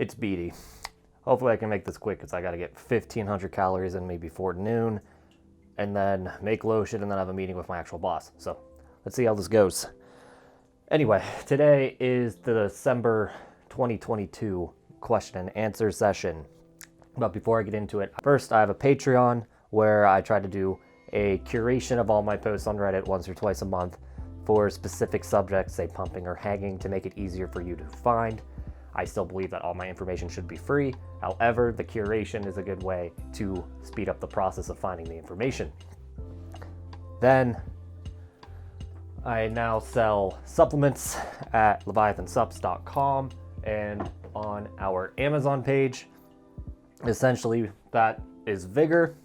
It's beady. Hopefully I can make this quick because I got to get 1,500 calories in me before noon and then make lotion and then have a meeting with my actual boss. So let's see how this goes. Anyway, today is the December 2022 question and answer session. But before I get into it, first I have a Patreon where I try to do a curation of all my posts on Reddit once or twice a month for specific subjects, say pumping or hanging, to make it easier for you to find. I still believe that all my information should be free. However, the curation is a good way to speed up the process of finding the information. Then I now sell supplements at leviathansups.com and on our Amazon page. Essentially, that is Vigor.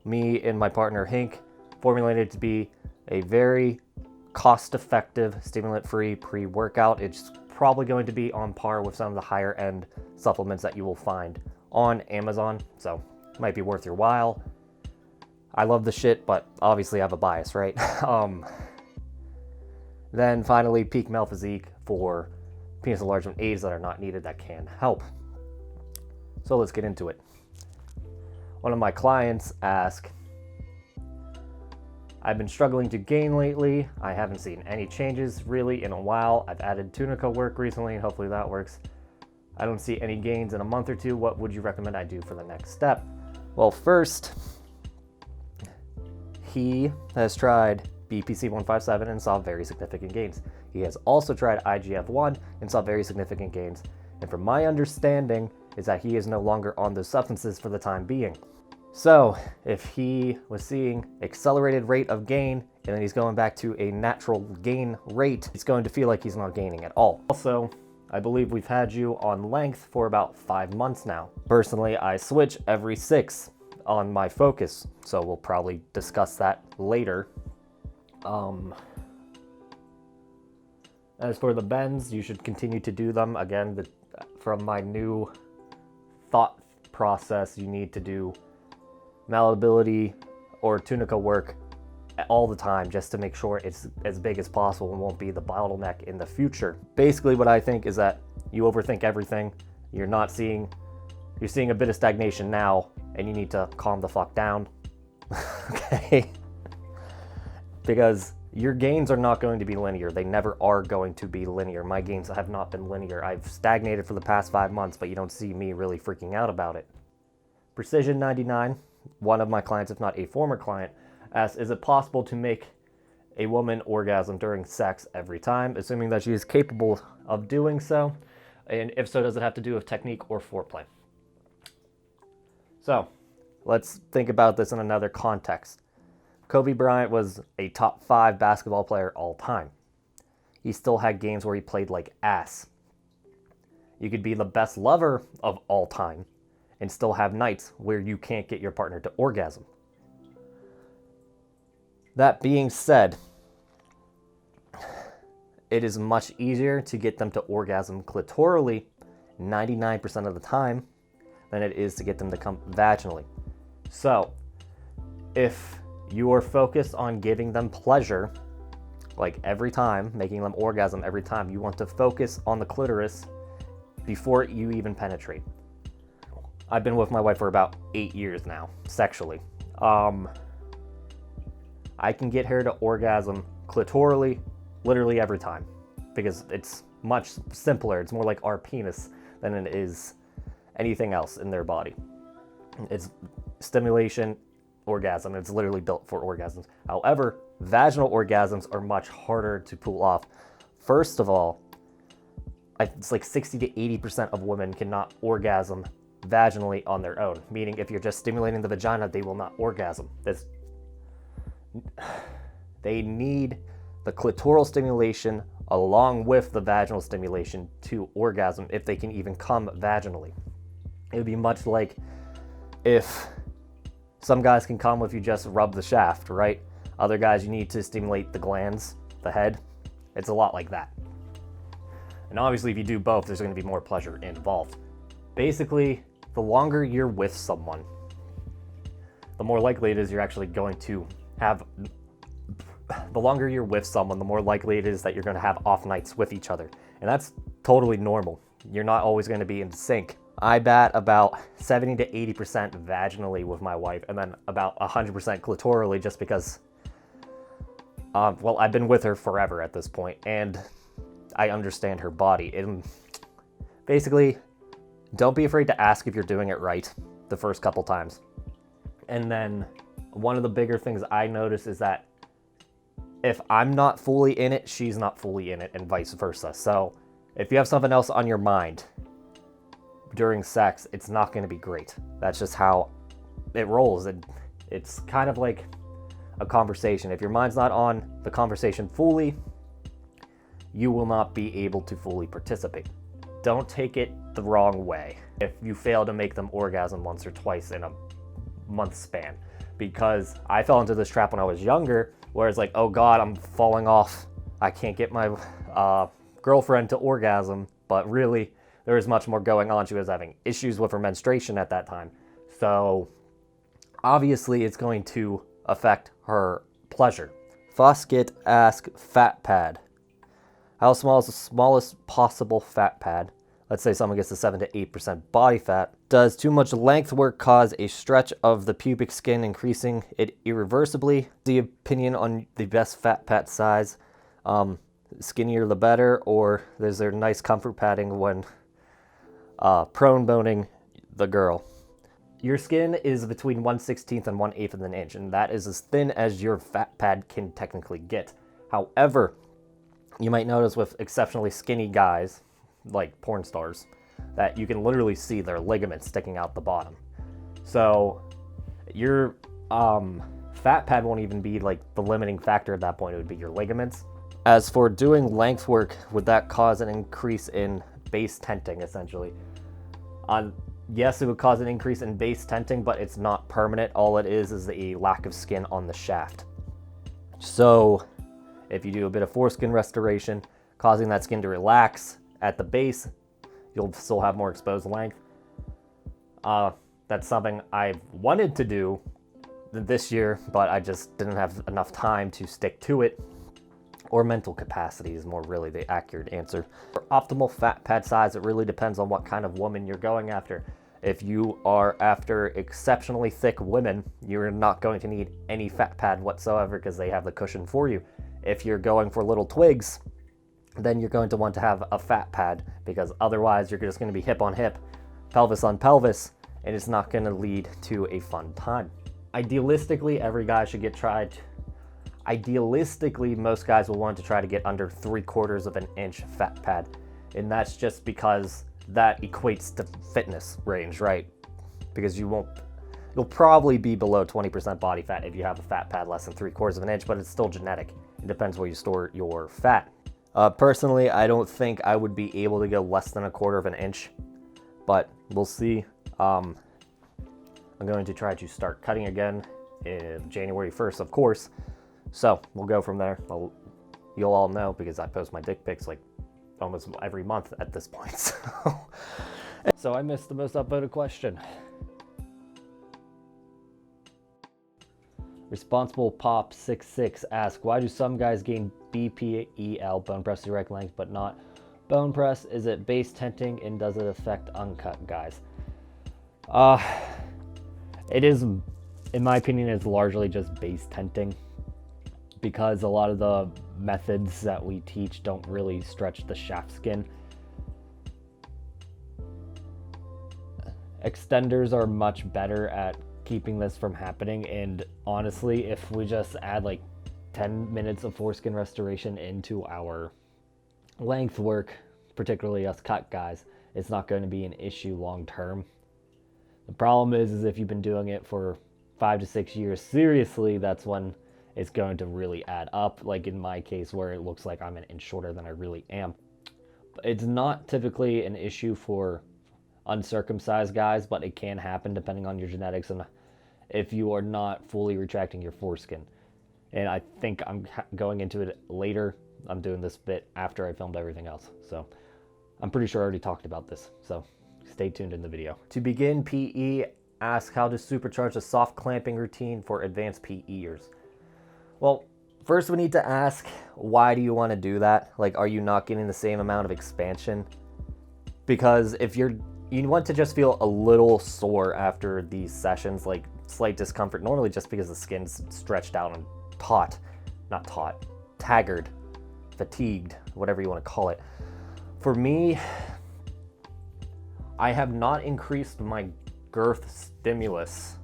Me and my partner Hink formulated to be a very cost-effective, stimulant-free pre-workout. It's probably going to be on par with some of the higher-end supplements that you will find on Amazon, so it might be worth your while. I love the shit, but obviously I have a bias, right? Then finally, Peak Male Physique for penis enlargement aids that are not needed that can help. So let's get into it. One of my clients asked, I've been struggling to gain lately. I haven't seen any changes really in a while. I've added tunica work recently and hopefully that works. I don't see any gains in a month or two. What would you recommend I do for the next step? Well, first, he has tried BPC 157 and saw very significant gains. He has also tried IGF-1 and saw very significant gains. And from my understanding is that he is no longer on those substances for the time being. So if he was seeing accelerated rate of gain and then he's going back to a natural gain rate, he's going to feel like he's not gaining at all. Also, I believe we've had you on length for about 5 months now. Personally, I switch every 6 on my focus, so we'll probably discuss that later. As for the bends, you should continue to do them. Again, from my new thought process, you need to do malleability or tunica work all the time just to make sure it's as big as possible and won't be the bottleneck in the future. Basically what I think is that you overthink everything. You're seeing a bit of stagnation now and you need to calm the fuck down. Okay? Because your gains are not going to be linear. They never are going to be linear. My gains have not been linear. I've stagnated for the past 5 months, but you don't see me really freaking out about it. Precision 99, one of my clients, if not a former client, asked, is it possible to make a woman orgasm during sex every time, assuming that she is capable of doing so? And if so, does it have to do with technique or foreplay? So let's think about this in another context. Kobe Bryant was a top 5 basketball player all time. He still had games where he played like ass. You could be the best lover of all time and still have nights where you can't get your partner to orgasm. That being said, it is much easier to get them to orgasm clitorally 99% of the time than it is to get them to come vaginally. So, if you are focused on giving them pleasure, like every time, making them orgasm every time, you want to focus on the clitoris before you even penetrate. I've been with my wife for about 8 years now, sexually. I can get her to orgasm clitorally literally every time because it's much simpler. It's more like our penis than it is anything else in their body. It's stimulation, orgasm. It's literally built for orgasms. However, vaginal orgasms are much harder to pull off. First of all, it's like 60 to 80% of women cannot orgasm vaginally on their own, meaning if you're just stimulating the vagina, they will not orgasm. They need the clitoral stimulation along with the vaginal stimulation to orgasm if they can even come vaginally. It would be much like if some guys can come if you just rub the shaft, right? Other guys, you need to stimulate the glans, the head. It's a lot like that. And obviously, if you do both, there's going to be more pleasure involved. Basically, the longer you're with someone, the more likely it is you're actually going to have... The longer you're with someone, the more likely it is that you're going to have off nights with each other. And that's totally normal. you're not always going to be in sync. I bat about 70 to 80% vaginally with my wife, and then about 100% clitorally, just because, well, I've been with her forever at this point, and I understand her body. And basically, don't be afraid to ask if you're doing it right the first couple times. And then one of the bigger things I notice is that if I'm not fully in it, she's not fully in it, and vice versa. So if you have something else on your mind during sex, it's not going to be great. That's just how it rolls. It's kind of like a conversation. If your mind's not on the conversation fully, you will not be able to fully participate. Don't take it the wrong way if you fail to make them orgasm once or twice in a month span, because I fell into this trap when I was younger, where it's like, oh God, I'm falling off. I can't get my girlfriend to orgasm, but really there was much more going on. She was having issues with her menstruation at that time. So obviously it's going to affect her pleasure. Foreskin asks, fat pad. How small is the smallest possible fat pad? Let's say someone gets to 7 to 8% body fat. Does too much length work cause a stretch of the pubic skin, increasing it irreversibly? The opinion on the best fat pad size, skinnier the better, or is there nice comfort padding when prone boning the girl? Your skin is between 1/16 and 1/8 of an inch, and that is as thin as your fat pad can technically get. However, you might notice with exceptionally skinny guys, like porn stars, that you can literally see their ligaments sticking out the bottom. So your fat pad won't even be like the limiting factor at that point. It would be your ligaments. As for doing length work, would that cause an increase in base tenting, essentially? Yes, it would cause an increase in base tenting, but it's not permanent. All it is a lack of skin on the shaft. So if you do a bit of foreskin restoration, causing that skin to relax at the base, you'll still have more exposed length. That's something I've wanted to do this year, but I just didn't have enough time to stick to it. Or mental capacity is more really the accurate answer. For optimal fat pad size, it really depends on what kind of woman you're going after. If you are after exceptionally thick women, you're not going to need any fat pad whatsoever because they have the cushion for you. If you're going for little twigs, then you're going to want to have a fat pad, because otherwise you're just going to be hip on hip, pelvis on pelvis, and it's not going to lead to a fun time. Idealistically, every guy should get tried. Idealistically, most guys will want to try to get under 3/4 of an inch fat pad, and that's just because that equates to fitness range, right? Because you'll probably be below 20% body fat if you have a fat pad less than 3/4 of an inch, but it's still genetic. It depends where you store your fat. Personally, I don't think I would be able to go less than 1/4 of an inch, but we'll see. I'm going to try to start cutting again in January 1st, of course. So we'll go from there. You'll all know because I post my dick pics like almost every month at this point. So I missed the most upvoted question. Responsible Pop 66 asks, why do some guys gain BPEL, bone press erect length, but not bone press? Is it base tenting, and does it affect uncut guys? It is, in my opinion, it's largely just base tenting, because a lot of the methods that we teach don't really stretch the shaft skin. Extenders are much better at keeping this from happening, and honestly, if we just add like 10 minutes of foreskin restoration into our length work, particularly us cut guys, it's not going to be an issue long term. The problem is if you've been doing it for 5 to 6 years seriously, that's when it's going to really add up, like in my case where it looks like I'm an inch shorter than I really am. It's not typically an issue for uncircumcised guys, but it can happen depending on your genetics and if you are not fully retracting your foreskin. And I think I'm going into it later. I'm doing this bit after I filmed everything else, so I'm pretty sure I already talked about this, so stay tuned in the video. To begin PE, ask how to supercharge a soft clamping routine for advanced PEers. Well, first we need to ask, why do you want to do that? Like, are you not getting the same amount of expansion because if you want to just feel a little sore after these sessions, like slight discomfort, normally just because the skin's stretched out and tagged, fatigued, whatever you want to call it. For me, I have not increased my girth stimulus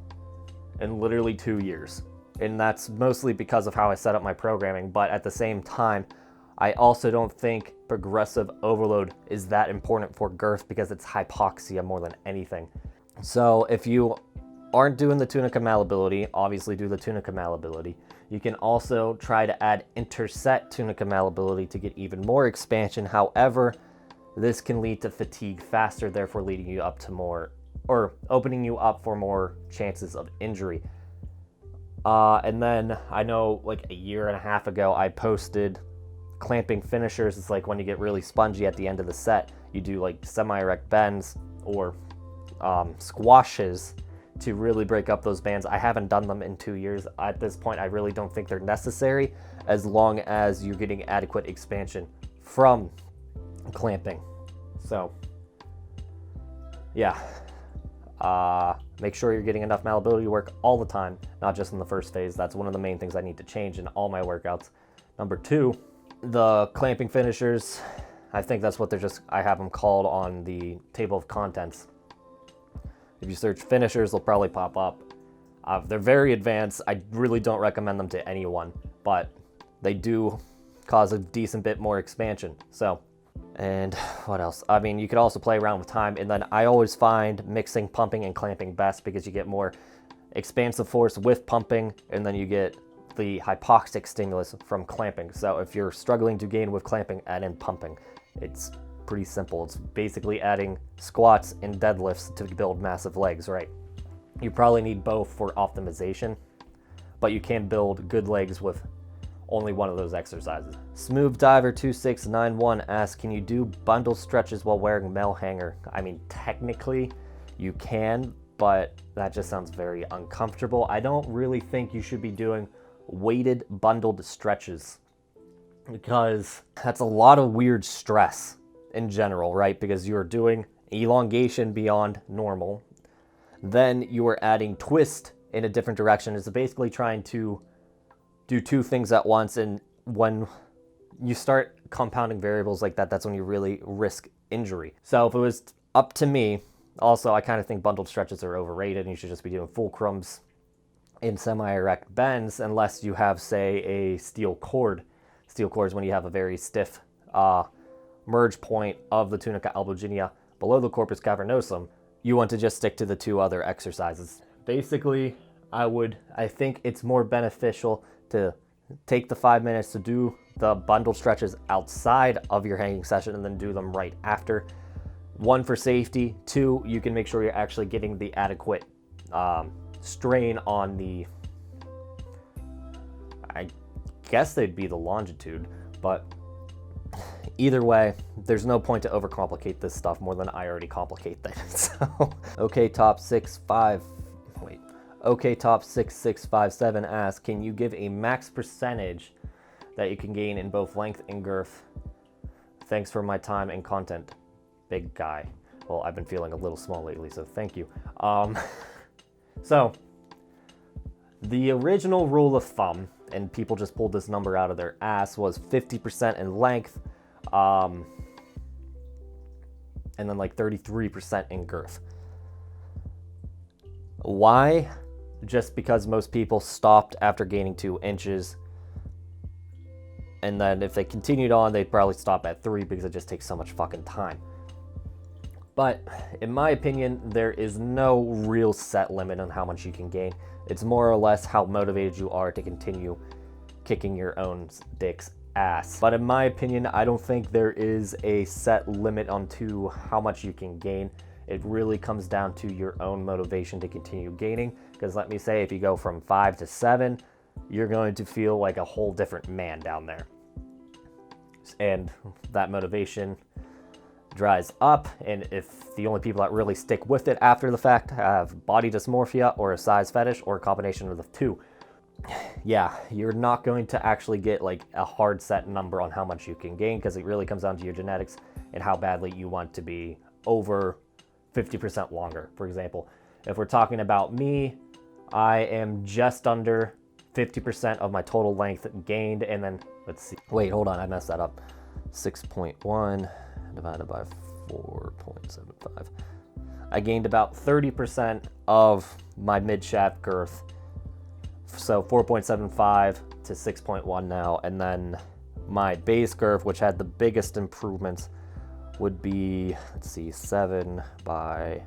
in literally 2 years. And that's mostly because of how I set up my programming. But at the same time, I also don't think progressive overload is that important for girth because it's hypoxia more than anything. So if you aren't doing the tunica malleability, obviously do the tunica malleability. You can also try to add interset tunica malleability to get even more expansion. However, this can lead to fatigue faster, therefore leading you up to more, or opening you up for more chances of injury. And then I know like a year and a half ago, I posted clamping finishers. It's like when you get really spongy at the end of the set, you do like semi-erect bends or squashes to really break up those bands. I haven't done them in 2 years. At this point, I really don't think they're necessary as long as you're getting adequate expansion from clamping. So, yeah. Make sure you're getting enough malleability work all the time, not just in the first phase. That's one of the main things I need to change in all my workouts. Number 2, the clamping finishers. I think that's what I have them called on the table of contents. If you search finishers, they'll probably pop up. They're very advanced. I really don't recommend them to anyone, but they do cause a decent bit more expansion. So, and what else? I mean, you could also play around with time, and then I always find mixing pumping and clamping best because you get more expansive force with pumping, and then you get the hypoxic stimulus from clamping. So if you're struggling to gain with clamping, add in pumping. It's pretty simple. It's basically adding squats and deadlifts to build massive legs, right? You probably need both for optimization, but you can build good legs with only one of those exercises. Smooth Diver 2691 asks, can you do bundle stretches while wearing male hanger? I mean, technically you can, but that just sounds very uncomfortable. I don't really think you should be doing weighted bundled stretches because that's a lot of weird stress in general, right? Because you're doing elongation beyond normal. Then you are adding twist in a different direction. It's basically trying to do two things at once, and when you start compounding variables like that, that's when you really risk injury. So if it was up to me, also I kind of think bundled stretches are overrated and you should just be doing fulcrums in semi-erect bends unless you have, say, a steel cord. Steel cord is when you have a very stiff merge point of the tunica albuginea below the corpus cavernosum. You want to just stick to the two other exercises. Basically, I think it's more beneficial to take the 5 minutes to do the bundle stretches outside of your hanging session and then do them right after. 1, for safety. 2, you can make sure you're actually getting the adequate strain on the, I guess they'd be the longitude, but either way, there's no point to overcomplicate this stuff more than I already complicate things. So, Top 6657 asks, can you give a max percentage that you can gain in both length and girth? Thanks for my time and content, big guy. Well, I've been feeling a little small lately, so thank you. So the original rule of thumb, and people just pulled this number out of their ass, was 50% in length, and then like 33% in girth. Why? Just because most people stopped after gaining 2 inches, and then if they continued on, they'd probably stop at 3 because it just takes so much fucking time. But in my opinion, there is no real set limit on how much you can gain. It's more or less how motivated you are to continue kicking your own dick's ass. But in my opinion, I don't think there is a set limit onto how much you can gain. It really comes down to your own motivation to continue gaining. Because let me say, if you go from 5 to 7, you're going to feel like a whole different man down there. And that motivation dries up, and if the only people that really stick with it after the fact have body dysmorphia or a size fetish or a combination of the two, yeah, you're not going to actually get like a hard set number on how much you can gain, because it really comes down to your genetics and how badly you want to be over 50% longer. For example, if we're talking about me, I am just under 50% of my total length gained, and then let's see. Wait, hold on, I messed that up. 6.1 divided by 4.75. I gained about 30% of my mid-shaft girth. So 4.75 to 6.1 now, and then my base girth, which had the biggest improvements, would be, let's see, 7 by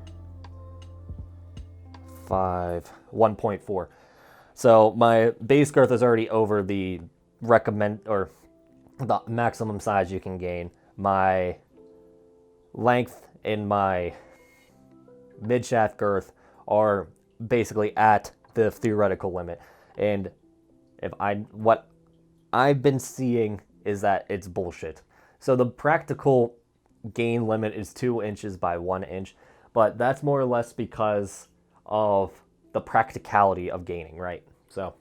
5, 1.4. So my base girth is already over the the maximum size you can gain. My length and my mid-shaft girth are basically at the theoretical limit. And what I've been seeing is that it's bullshit. So the practical gain limit is 2 inches by 1 inch, but that's more or less because of the practicality of gaining, right? So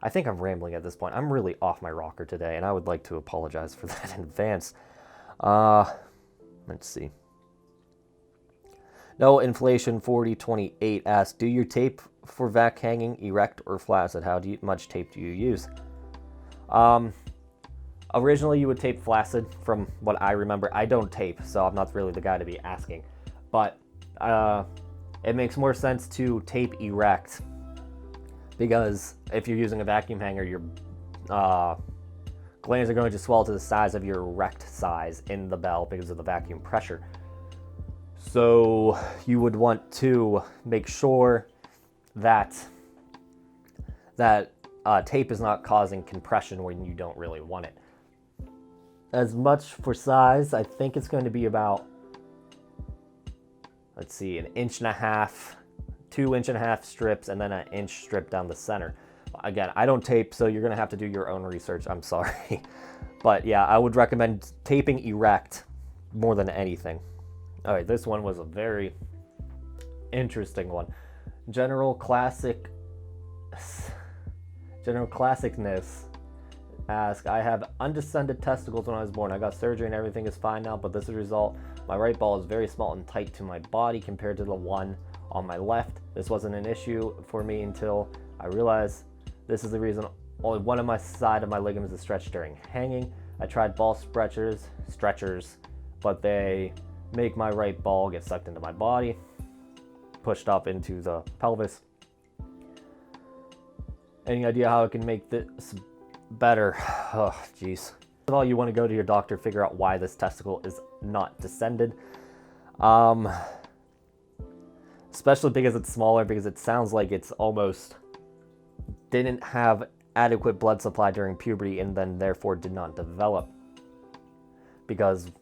I think I'm rambling at this point. I'm really off my rocker today, and I would like to apologize for that in advance. Let's see. No Inflation 4028 asks, do you tape for vac hanging erect or flaccid? How much tape do you use? Originally you would tape flaccid from what I remember. I don't tape, so I'm not really the guy to be asking. But it makes more sense to tape erect, because if you're using a vacuum hanger, your glands are going to swell to the size of your erect size in the bell because of the vacuum pressure. So you would want to make sure that tape is not causing compression when you don't really want it. As much for size, I think it's going to be about, let's see, 1.5 inches, 2.5 inch strips, and then 1 inch strip down the center. Again, I don't tape, so you're going to have to do your own research. I'm sorry. But yeah, I would recommend taping erect more than anything. All right, this one was a very interesting one. General Classicness asks, I have undescended testicles when I was born. I got surgery and everything is fine now, but this is a result. My right ball is very small and tight to my body compared to the one on my left. This wasn't an issue for me until I realized this is the reason only one of my side of my ligaments is stretched during hanging. I tried ball stretchers, but they make my right ball get sucked into my body, pushed up into the pelvis. Any idea how I can make this better? Oh, jeez. First of all, you want to go to your doctor, figure out why this testicle is not descended. Especially because it's smaller, because it sounds like it's almost didn't have adequate blood supply during puberty and then therefore did not develop. Because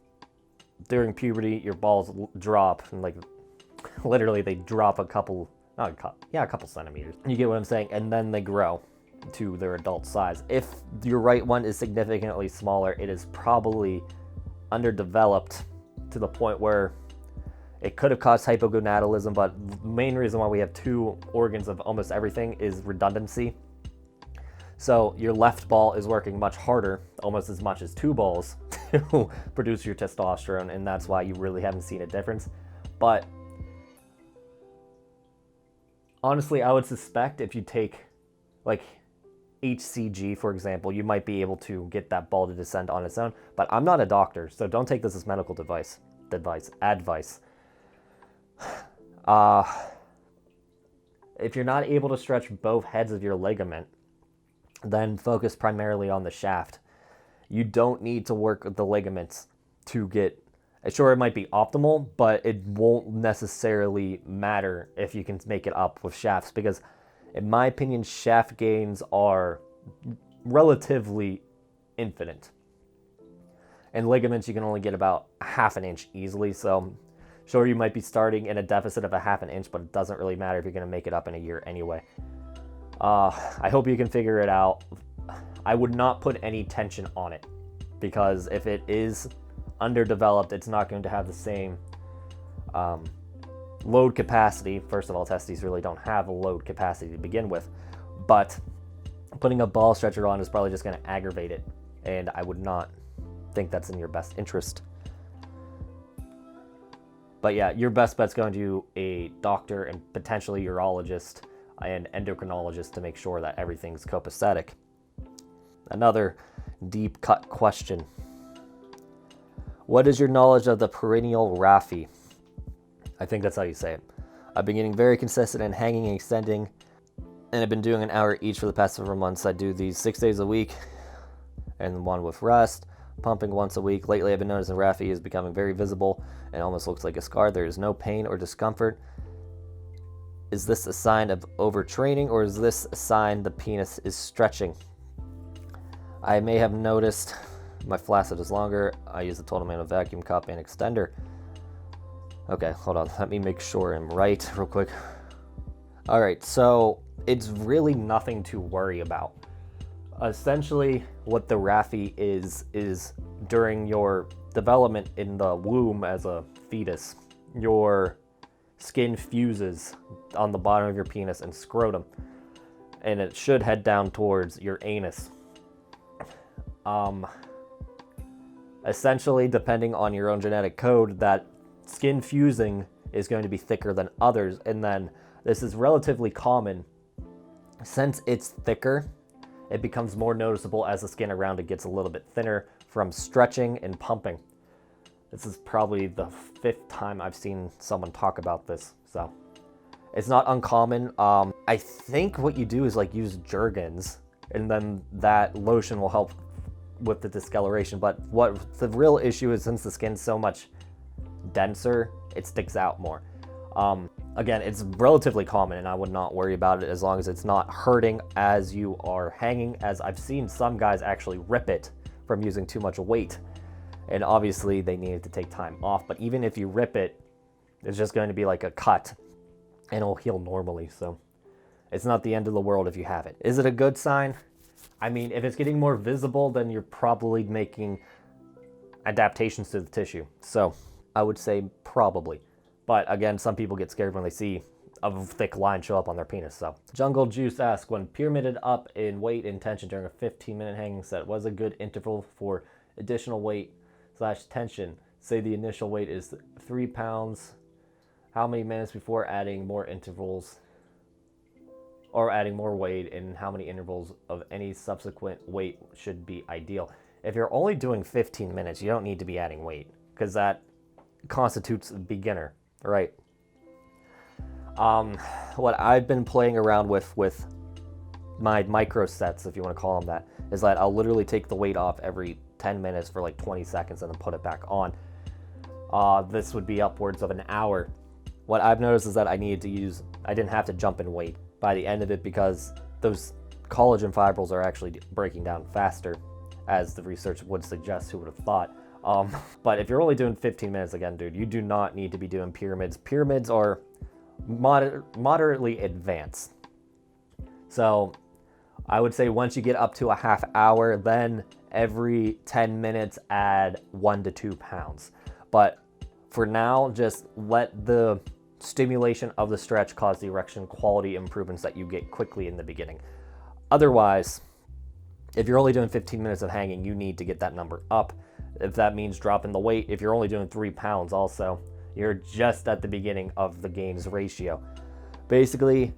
during puberty, your balls drop, and like literally they drop a couple centimeters. You get what I'm saying? And then they grow to their adult size. If your right one is significantly smaller, it is probably underdeveloped to the point where it could have caused hypogonadism, but the main reason why we have 2 organs of almost everything is redundancy. So your left ball is working much harder, almost as much as 2 balls, to produce your testosterone, and that's why you really haven't seen a difference. But honestly, I would suspect if you take like HCG, for example, you might be able to get that ball to descend on its own, but I'm not a doctor, so don't take this as medical advice. If you're not able to stretch both heads of your ligament, then focus primarily on the shaft. You don't need to work the ligaments to get, sure, it might be optimal, but it won't necessarily matter if you can make it up with shafts, because in my opinion, shaft gains are relatively infinite. And ligaments, you can only get about 1/2 inch easily, so sure, you might be starting in a deficit of 1/2 inch, but it doesn't really matter if you're going to make it up in a year anyway. I hope you can figure it out. I would not put any tension on it, because if it is underdeveloped, it's not going to have the same load capacity. First of all, testes really don't have a load capacity to begin with, but putting a ball stretcher on is probably just going to aggravate it, and I would not think that's in your best interest. But yeah, your best bet's going to a doctor and potentially urologist and endocrinologist to make sure that everything's copacetic. Another deep cut question. What is your knowledge of the perennial Raphe? I think that's how you say it. I've been getting very consistent in hanging and extending, and I've been doing an hour each for the past several months. I do these 6 days a week and one with rest, pumping once a week. Lately, I've been noticing Raphe is becoming very visible and almost looks like a scar. There is no pain or discomfort. Is this a sign of overtraining, or is this a sign the penis is stretching? I may have noticed my flaccid is longer. I use the total amount of vacuum cup and extender. Okay, hold on. Let me make sure I'm right real quick. All right, so it's really nothing to worry about. Essentially, what the Raphe is during your development in the womb as a fetus, your skin fuses on the bottom of your penis and scrotum, and it should head down towards your anus. Essentially, depending on your own genetic code, that skin fusing is going to be thicker than others, and then this is relatively common. Since it's thicker, it becomes more noticeable as the skin around it gets a little bit thinner from stretching and pumping. This is probably the 5th time I've seen someone talk about this, so it's not uncommon. I think what you do is like use Jergens, and then that lotion will help with the discoloration. But what the real issue is, since the skin's so much denser, it sticks out more. Again, it's relatively common, and I would not worry about it as long as it's not hurting as you are hanging, as I've seen some guys actually rip it from using too much weight, and obviously they needed to take time off. But even if you rip it, it's just going to be like a cut and it'll heal normally, so it's not the end of the world if you have it. Is it a good sign? I mean, if it's getting more visible, then you're probably making adaptations to the tissue, so I would say probably. But again, some people get scared when they see a thick line show up on their penis. So Jungle Juice asks, when pyramided up in weight and tension during a 15-minute hanging set, was a good interval for additional weight / tension? Say the initial weight is 3 pounds. How many minutes before adding more intervals or adding more weight, and how many intervals of any subsequent weight should be ideal? If you're only doing 15 minutes, you don't need to be adding weight, because that constitutes a beginner, right? What I've been playing around with my micro sets, if you want to call them that, is that I'll literally take the weight off every 10 minutes for like 20 seconds and then put it back on. This would be upwards of an hour. What I've noticed is that I didn't have to jump in weight by the end of it, because those collagen fibrils are actually breaking down faster, as the research would suggest. Who would have thought? But if you're only doing 15 minutes, again, dude, you do not need to be doing pyramids. Pyramids are moderately advanced. So I would say once you get up to a half hour, then every 10 minutes add 1 to 2 pounds. But for now, just let the stimulation of the stretch cause the erection quality improvements that you get quickly in the beginning. Otherwise, if you're only doing 15 minutes of hanging, you need to get that number up. If that means dropping the weight, if you're only doing 3 pounds also, you're just at the beginning of the gains ratio. Basically,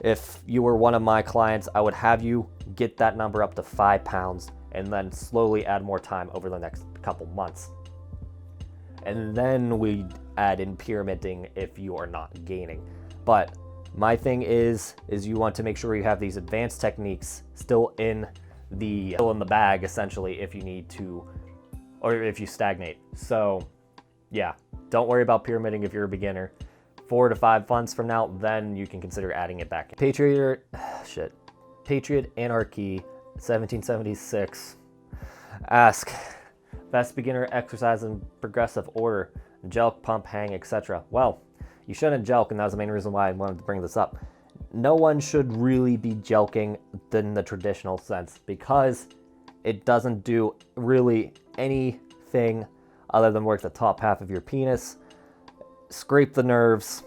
if you were one of my clients, I would have you get that number up to 5 pounds and then slowly add more time over the next couple months. And then we add in pyramiding if you are not gaining. But my thing is you want to make sure you have these advanced techniques still in the bag, essentially, if you need to, or if you stagnate. So yeah, don't worry about pyramiding if you're a beginner. 4 to 5 months from now, then you can consider adding it back. Patriot Anarchy 1776 ask, best beginner exercise in progressive order, jelk, pump, hang, etc. Well, you shouldn't jelk, and that was the main reason why I wanted to bring this up. No one should really be jelking in the traditional sense, because it doesn't do really anything other than work the top half of your penis, scrape the nerves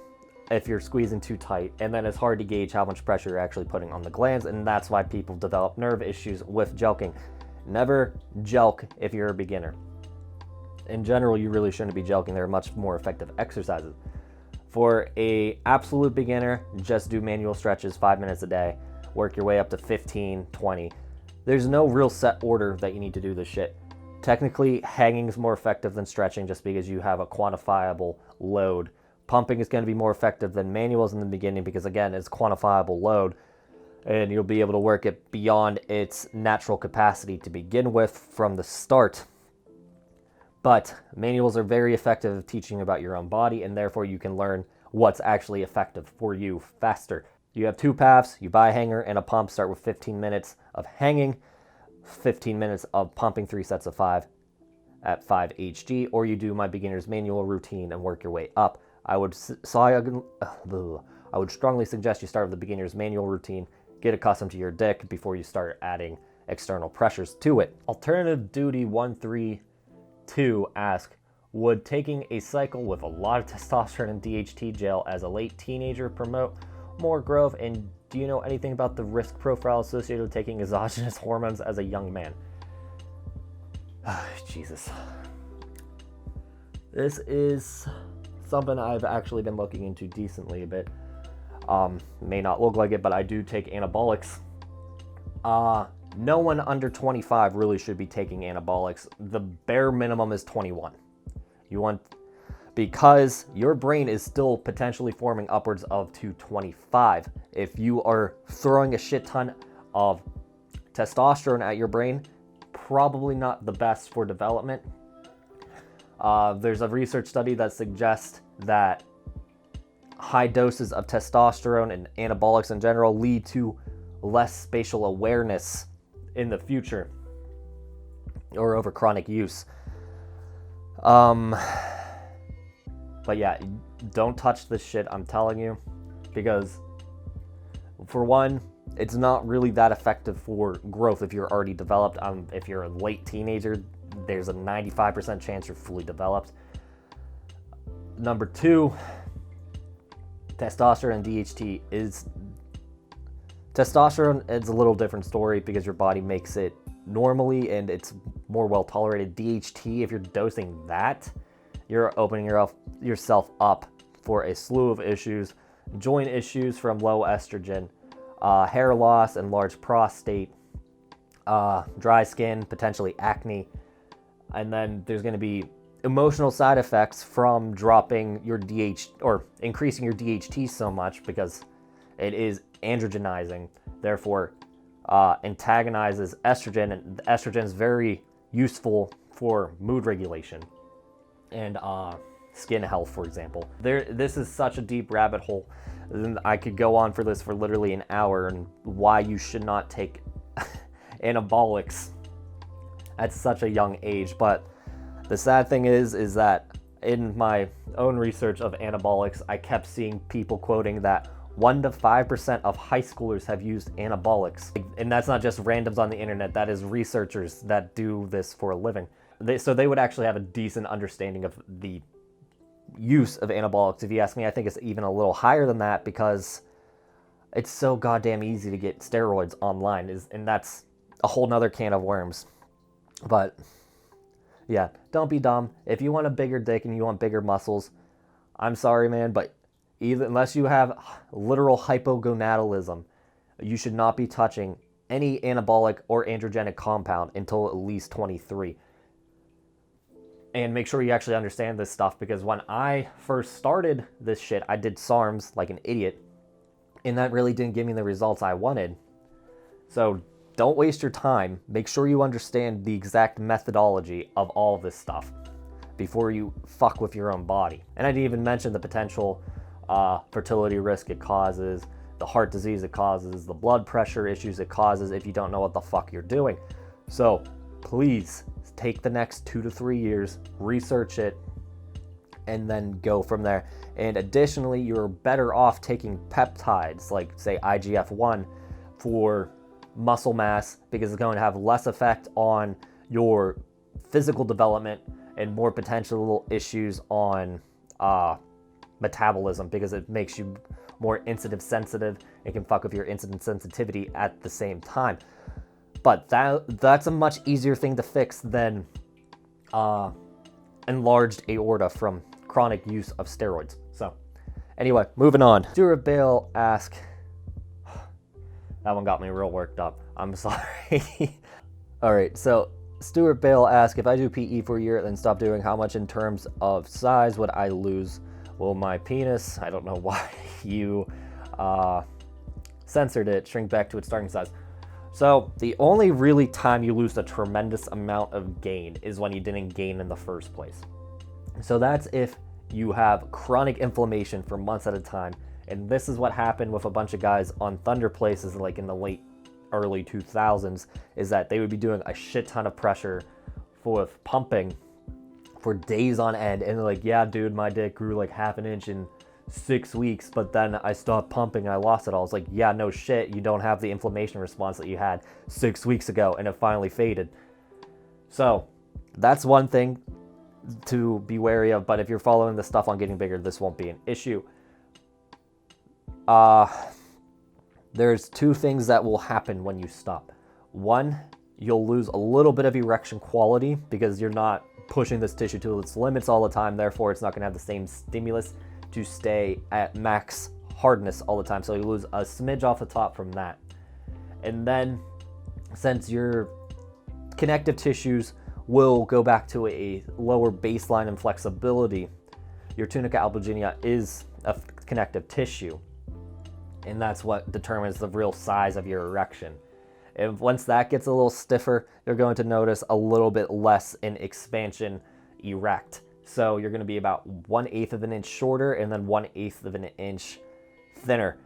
if you're squeezing too tight, and then it's hard to gauge how much pressure you're actually putting on the glands, and that's why people develop nerve issues with jelking. Never jelk if you're a beginner. in general, you really shouldn't be joking. There are much more effective exercises. For a absolute beginner, just do manual stretches 5 minutes a day. Work your way up to 15, 20. There's no real set order that you need to do this shit. Technically, hanging is more effective than stretching just because you have a quantifiable load. Pumping is going to be more effective than manuals in the beginning because, again, it's quantifiable load, and you'll be able to work it beyond its natural capacity to begin with from the start. But manuals are very effective at teaching about your own body, and therefore you can learn what's actually effective for you faster. You have 2 paths. You buy a hanger and a pump. Start with 15 minutes of hanging, 15 minutes of pumping, 3 sets of 5 at 5 HG, or you do my beginner's manual routine and work your way up. I would strongly suggest you start with the beginner's manual routine, get accustomed to your dick before you start adding external pressures to it. Alternative Duty 132 asks, would taking a cycle with a lot of testosterone and DHT gel as a late teenager promote more growth, and do you know anything about the risk profile associated with taking exogenous hormones as a young man? Jesus. This is something I've actually been looking into decently a bit. May not look like it, but I do take anabolics. No one under 25 really should be taking anabolics. The bare minimum is 21. Because your brain is still potentially forming upwards of to 25. If you are throwing a shit ton of testosterone at your brain, probably not the best for development. There's a research study that suggests that high doses of testosterone and anabolics in general lead to less spatial awareness in the future or over chronic use. But yeah, don't touch this shit, I'm telling you, because for one, it's not really that effective for growth if you're already developed. If you're a late teenager, there's a 95% chance you're fully developed. Number 2, testosterone and DHT testosterone is a little different story because your body makes it normally and it's more well tolerated. DHT, if you're dosing that, you're opening yourself up for a slew of issues, joint issues from low estrogen, hair loss, enlarged prostate, dry skin, potentially acne, and then there's going to be emotional side effects from dropping your or increasing your DHT so much because it is androgenizing, therefore antagonizes estrogen, and estrogen is very useful for mood regulation and skin health, for example. This is such a deep rabbit hole. I could go on for this for literally an hour and why you should not take anabolics at such a young age. But the sad thing is that in my own research of anabolics, I kept seeing people quoting that 1 to 5% of high schoolers have used anabolics. And that's not just randoms on the internet, that is researchers that do this for a living. So they would actually have a decent understanding of the use of anabolics. If you ask me, I think it's even a little higher than that because it's so goddamn easy to get steroids online, and that's a whole nother can of worms. But yeah, don't be dumb. If you want a bigger dick and you want bigger muscles, I'm sorry, man, but unless you have literal hypogonadalism, you should not be touching any anabolic or androgenic compound until at least 23. And make sure you actually understand this stuff, because when I first started this shit, I did SARMs like an idiot, and that really didn't give me the results I wanted. So don't waste your time. Make sure you understand the exact methodology of all of this stuff before you fuck with your own body. And I didn't even mention the potential fertility risk it causes, the heart disease it causes, the blood pressure issues it causes if you don't know what the fuck you're doing. So please take the next 2 to 3 years, research it, and then go from there. And additionally, you're better off taking peptides like, say, IGF-1 for muscle mass, because it's going to have less effect on your physical development and more potential issues on metabolism, because it makes you more insulin sensitive. It can fuck with your insulin sensitivity at the same time. But that's a much easier thing to fix than enlarged aorta from chronic use of steroids. So anyway, moving on. Stuart Bale asks, that one got me real worked up. I'm sorry. All right, so Stuart Bale asks, if I do PE for a year then stop doing, how much in terms of size would I lose? Will my penis, I don't know why you censored it, shrink back to its starting size? So the only really time you lose a tremendous amount of gain is when you didn't gain in the first place. So that's if you have chronic inflammation for months at a time. And this is what happened with a bunch of guys on Thunder Places like in the early 2000s, is that they would be doing a shit ton of pressure for pumping for days on end. And they're like, yeah, dude, my dick grew like half an inch in 6 weeks, but then I stopped pumping, I lost it all. It's like, yeah, no shit, you don't have the inflammation response that you had 6 weeks ago, and it finally faded. So that's one thing to be wary of, but if you're following the stuff on Getting Bigger, this won't be an issue. There's two things that will happen when you stop. One, you'll lose a little bit of erection quality because you're not pushing this tissue to its limits all the time, therefore it's not going to have the same stimulus to stay at max hardness all the time, so you lose a smidge off the top from that. And then since your connective tissues will go back to a lower baseline in flexibility, your tunica albuginea is a connective tissue, and that's what determines the real size of your erection. And once that gets a little stiffer, you're going to notice a little bit less in expansion erect. So you're going to be about 1/8 of an inch shorter and then 1/8 of an inch thinner.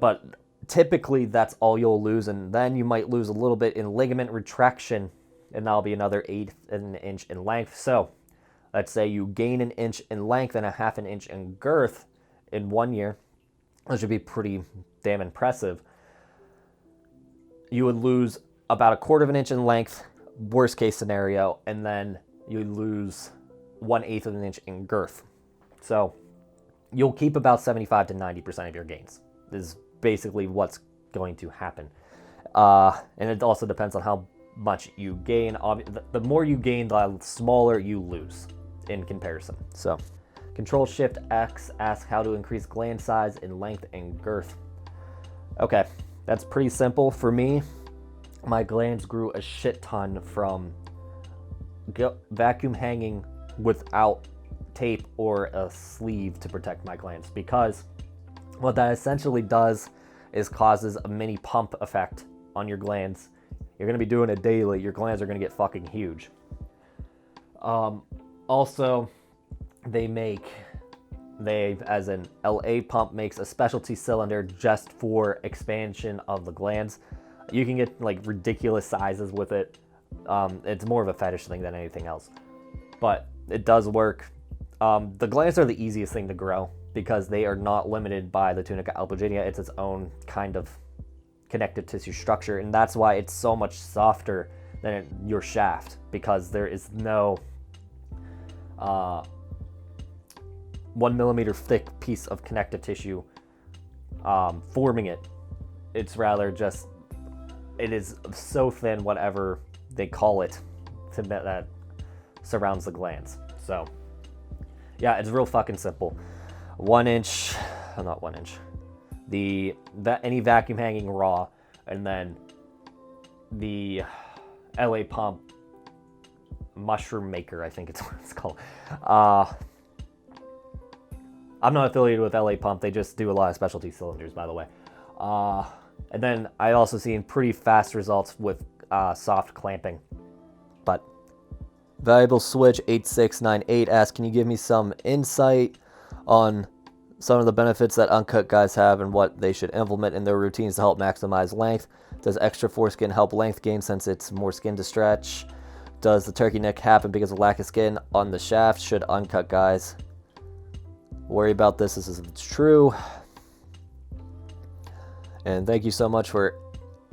But typically that's all you'll lose, and then you might lose a little bit in ligament retraction, and that'll be another 1/8 of an inch in length. So let's say you gain an inch in length and a half an inch in girth in 1 year. That should be pretty damn impressive. You would lose about 1/4 of an inch in length, worst case scenario, and then you lose 1/8 of an inch in girth. So you'll keep about 75 to 90% of your gains. This is basically what's going to happen. And it also depends on how much you gain. The more you gain, the smaller you lose in comparison. So Control Shift X asks how to increase gland size in length and girth. Okay, that's pretty simple. For me, my glands grew a shit ton from vacuum hanging without tape or a sleeve to protect my glands, because what that essentially does is causes a mini pump effect on your glands. You're going to be doing it daily, your glands are going to get fucking huge. Also, as an LA Pump makes a specialty cylinder just for expansion of the glands. You can get like ridiculous sizes with it. It's more of a fetish thing than anything else, but it does work. The glands are the easiest thing to grow because they are not limited by the tunica albuginea. It's its own kind of connective tissue structure, and that's why it's so much softer than your shaft, because there is no 1 millimeter thick piece of connective tissue forming it. It's rather just, it is so thin, whatever they call it, that surrounds the glands. So yeah, it's real fucking simple. 1 inch, not 1 inch, any vacuum hanging raw, and then the LA Pump mushroom maker, I think it's what it's called. I'm not affiliated with LA Pump, they just do a lot of specialty cylinders, by the way. And then I also seen pretty fast results with soft clamping. But Valuable Switch 8698 asks, can you give me some insight on some of the benefits that uncut guys have and what they should implement in their routines to help maximize length? Does extra foreskin help length gain since it's more skin to stretch? Does the turkey neck happen because of lack of skin on the shaft? Should uncut guys worry about this? This is true. And thank you so much for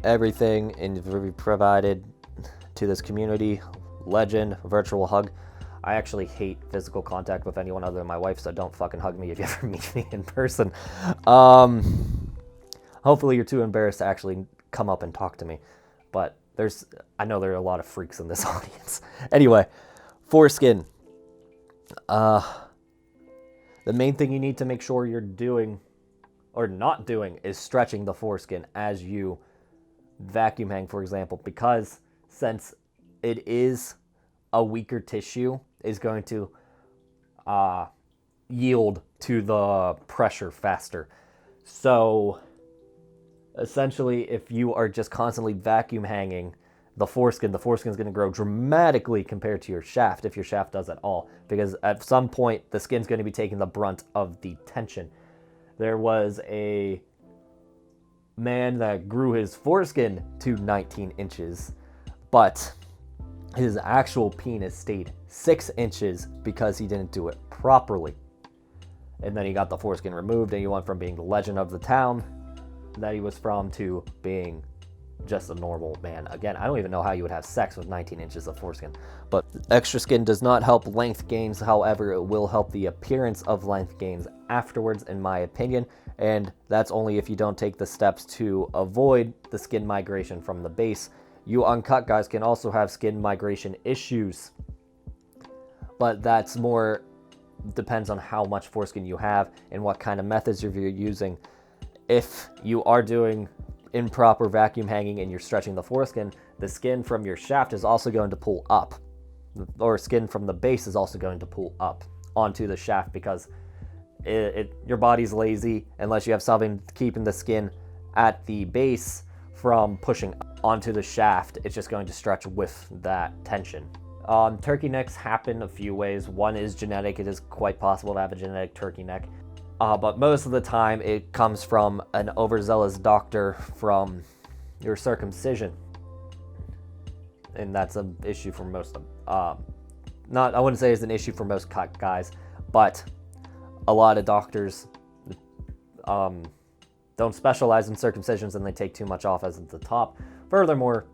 everything and provided to this community. Legend, virtual hug. I actually hate physical contact with anyone other than my wife, so don't fucking hug me if you ever meet me in person. Hopefully you're too embarrassed to actually come up and talk to me, but I know there are a lot of freaks in this audience. Anyway, foreskin. The main thing you need to make sure you're doing or not doing is stretching the foreskin as you vacuum hang, for example, because since it is a weaker tissue, is going to yield to the pressure faster. So essentially, if you are just constantly vacuum hanging the foreskin is going to grow dramatically compared to your shaft, if your shaft does at all, because at some point the skin's going to be taking the brunt of the tension. There was a man that grew his foreskin to 19 inches, but his actual penis stayed 6 inches because he didn't do it properly. And then he got the foreskin removed, and he went from being the legend of the town that he was from to being just a normal man. Again, I don't even know how you would have sex with 19 inches of foreskin. But extra skin does not help length gains. However, it will help the appearance of length gains afterwards, in my opinion. And that's only if you don't take the steps to avoid the skin migration from the base. You uncut guys can also have skin migration issues, but that's more depends on how much foreskin you have and what kind of methods you're using. If you are doing improper vacuum hanging and you're stretching the foreskin, the skin from your shaft is also going to pull up, or skin from the base is also going to pull up onto the shaft, because your body's lazy unless you have something keeping the skin at the base from pushing onto the shaft. It's just going to stretch with that tension. Turkey necks happen a few ways. One is genetic. It is quite possible to have a genetic turkey neck. But most of the time it comes from an overzealous doctor from your circumcision. And that's an issue for most of them. I wouldn't say it's an issue for most guys, but a lot of doctors don't specialize in circumcisions and they take too much off as at the top. Furthermore,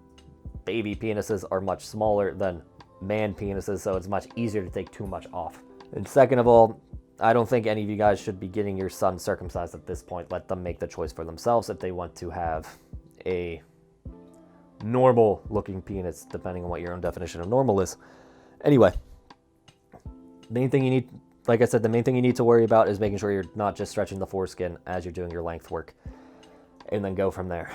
baby penises are much smaller than man penises, so it's much easier to take too much off. And second of all, I don't think any of you guys should be getting your son circumcised at this point. Let them make the choice for themselves if they want to have a normal looking penis, depending on what your own definition of normal is. Anyway, main thing you need, like I said, the main thing you need to worry about is making sure you're not just stretching the foreskin as you're doing your length work, and then go from there.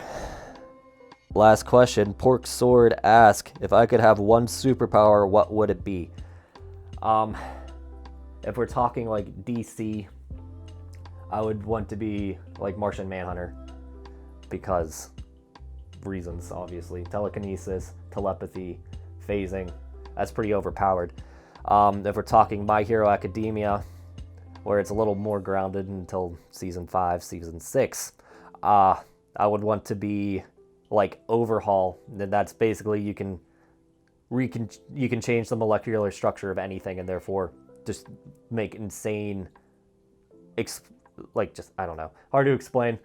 Last question, Pork Sword asks, if I could have one superpower, what would it be? If we're talking like DC, I would want to be like Martian Manhunter, because reasons, obviously. Telekinesis, telepathy, phasing, that's pretty overpowered. If we're talking My Hero Academia, where it's a little more grounded until season 5, season 6, I would want to be like Overhaul. That's basically you can change the molecular structure of anything, and therefore just make insane, I don't know, hard to explain.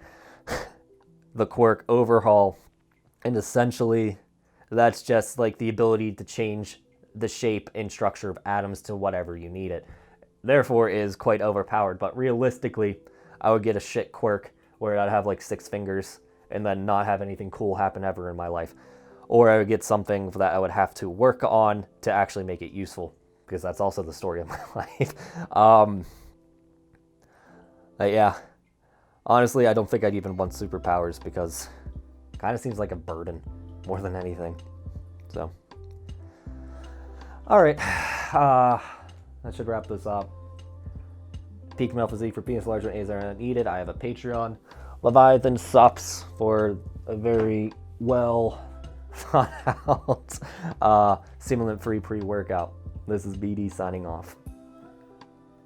The quirk Overhaul, and essentially that's just like the ability to change the shape and structure of atoms to whatever you need it. Therefore is quite overpowered, but realistically I would get a shit quirk where I'd have like 6 fingers and then not have anything cool happen ever in my life. Or I would get something that I would have to work on to actually make it useful, because that's also the story of my life. But yeah, honestly, I don't think I'd even want superpowers, because it kind of seems like a burden more than anything. So, all right, that should wrap this up. Peak male physique for penis larger than A's are needed. I have a Patreon. Leviathan Sups for a very well thought out, stimulant-free pre-workout. This is BD signing off.